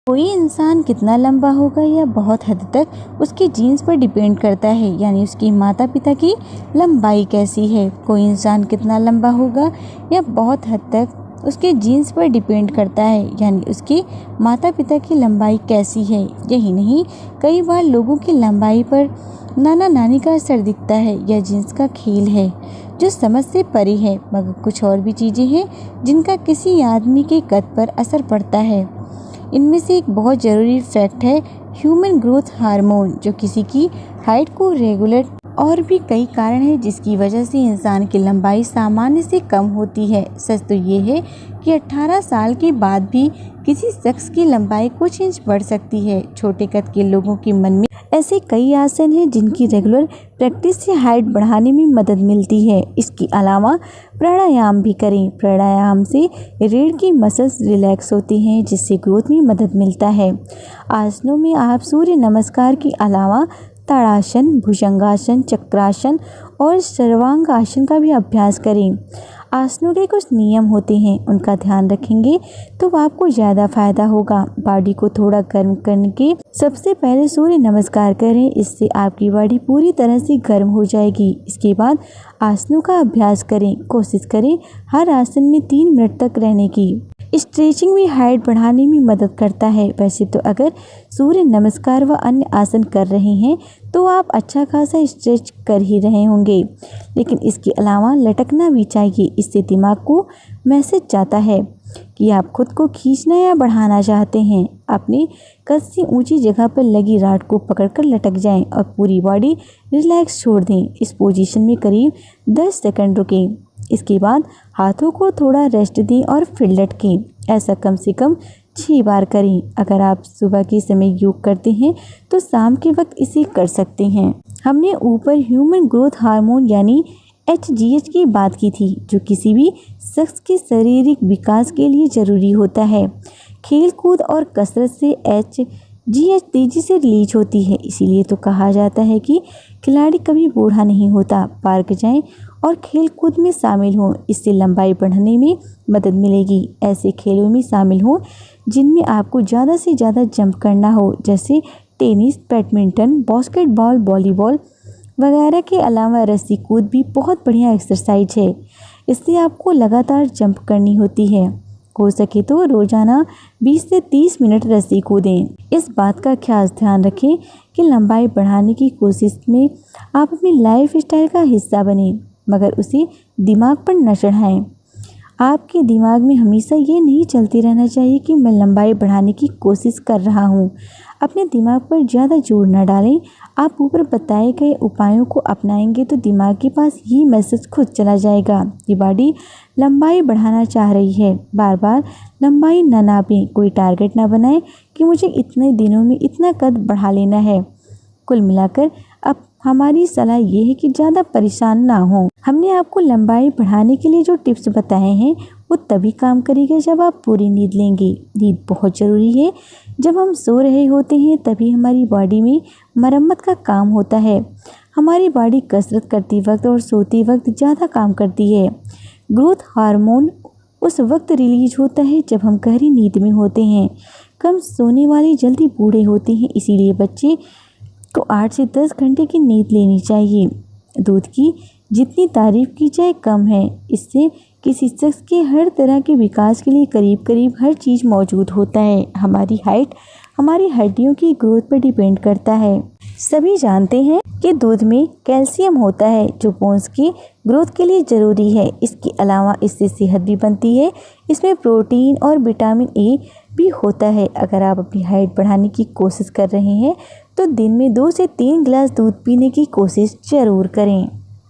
कोई इंसान कितना लंबा होगा यह बहुत हद तक उसके जीन्स पर डिपेंड करता है, यानी उसकी माता पिता की लंबाई कैसी है। कोई इंसान कितना लंबा होगा यह बहुत हद तक उसके जीन्स पर डिपेंड करता है, यानी उसके माता पिता की लंबाई कैसी है। यही नहीं, कई बार लोगों की लंबाई पर नाना नानी का असर दिखता है। यह जीन्स का खेल है जो समझ से परे है, मगर कुछ और भी चीज़ें हैं जिनका किसी आदमी के कद पर असर पड़ता है। इनमें से एक बहुत ज़रूरी फैक्ट है ह्यूमन ग्रोथ हार्मोन, जो किसी की हाइट को रेगुलेट। और भी कई कारण हैं जिसकी वजह से इंसान की लंबाई सामान्य से कम होती है। सच तो ये है कि 18 साल के बाद भी किसी शख्स की लंबाई कुछ इंच बढ़ सकती है। छोटे कद के लोगों के मन में ऐसे कई आसन हैं जिनकी रेगुलर प्रैक्टिस से हाइट बढ़ाने में मदद मिलती है। इसके अलावा प्राणायाम भी करें। प्राणायाम से रीढ़ की मसल्स रिलैक्स होती हैं, जिससे ग्रोथ में मदद मिलता है। आसनों में आप सूर्य नमस्कार के अलावा ताड़ासन, भुजंगासन, चक्रासन और सर्वांगासन का भी अभ्यास करें। आसनों के कुछ नियम होते हैं, उनका ध्यान रखेंगे तो आपको ज़्यादा फायदा होगा। बॉडी को थोड़ा गर्म करने के सबसे पहले सूर्य नमस्कार करें, इससे आपकी बॉडी पूरी तरह से गर्म हो जाएगी। इसके बाद आसनों का अभ्यास करें। कोशिश करें हर आसन में 3 मिनट तक रहने की। स्ट्रेचिंग भी हाइट बढ़ाने में मदद करता है। वैसे तो अगर सूर्य नमस्कार व अन्य आसन कर रहे हैं तो आप अच्छा खासा स्ट्रेच कर ही रहे होंगे, लेकिन इसके अलावा लटकना भी चाहिए। इससे दिमाग को मैसेज जाता है कि आप खुद को खींचना या बढ़ाना चाहते हैं। अपने कद से ऊंची जगह पर लगी रॉड को पकड़कर लटक जाएं और पूरी बॉडी रिलैक्स छोड़ दें। इस पोजीशन में करीब 10 सेकंड रुकें। इसके बाद हाथों को थोड़ा रेस्ट दें और फिर लटकें। ऐसा कम से कम 6 बार करें। अगर आप सुबह के समय योग करते हैं तो शाम के वक्त इसे कर सकते हैं। हमने ऊपर ह्यूमन ग्रोथ हार्मोन यानी HGH की बात की थी, जो किसी भी शख्स के शारीरिक विकास के लिए ज़रूरी होता है। खेल कूद और कसरत से HGH तेज़ी से रिलीज होती है। इसीलिए तो कहा जाता है कि खिलाड़ी कभी बूढ़ा नहीं होता। पार्क जाएं और खेल कूद में शामिल हों, इससे लंबाई बढ़ाने में मदद मिलेगी। ऐसे खेलों में शामिल हों जिनमें आपको ज़्यादा से ज़्यादा जंप करना हो, जैसे टेनिस, बैडमिंटन, बास्केटबॉल, वॉलीबॉल वगैरह। के अलावा रस्सी कूद भी बहुत बढ़िया एक्सरसाइज है। इससे आपको लगातार जंप करनी होती है। हो सके तो रोज़ाना 20 से 30 मिनट रस्सी कूदें। इस बात का खास ध्यान रखें कि लंबाई बढ़ाने की कोशिश में आप अपनी लाइफ स्टाइल का हिस्सा बने, मगर उसे दिमाग पर न चढ़ाएं। आपके दिमाग में हमेशा ये नहीं चलते रहना चाहिए कि मैं लंबाई बढ़ाने की कोशिश कर रहा हूँ। अपने दिमाग पर ज़्यादा जोर न डालें। आप ऊपर बताए गए उपायों को अपनाएंगे तो दिमाग के पास ये मैसेज खुद चला जाएगा कि बॉडी लंबाई बढ़ाना चाह रही है। बार बार लंबाई न नापें। कोई टारगेट ना बनाएं कि मुझे इतने दिनों में इतना कद बढ़ा लेना है। कुल मिलाकर अब हमारी सलाह ये है कि ज़्यादा परेशान ना हो। हमने आपको लंबाई बढ़ाने के लिए जो टिप्स बताए हैं वो तभी काम करेगा जब आप पूरी नींद लेंगे। नींद बहुत ज़रूरी है। जब हम सो रहे होते हैं तभी हमारी बॉडी में मरम्मत का काम होता है। हमारी बॉडी कसरत करती वक्त और सोते वक्त ज़्यादा काम करती है। ग्रोथ हार्मोन उस वक्त रिलीज होता है जब हम गहरी नींद में होते हैं। कम सोने वाले जल्दी बूढ़े होते हैं, इसीलिए बच्चे को 8 से 10 घंटे की नींद लेनी चाहिए। दूध की जितनी तारीफ की जाए कम है। इससे किसी शख्स के हर तरह के विकास के लिए करीब करीब हर चीज़ मौजूद होता है। हमारी हाइट हमारी हड्डियों की ग्रोथ पर डिपेंड करता है। सभी जानते हैं कि दूध में कैल्शियम होता है जो बोन्स की ग्रोथ के लिए ज़रूरी है। इसके अलावा इससे सेहत भी बनती है। इसमें प्रोटीन और विटामिन ए भी होता है। अगर आप अपनी हाइट बढ़ाने की कोशिश कर रहे हैं तो दिन में 2 से 3 गिलास दूध पीने की कोशिश ज़रूर करें।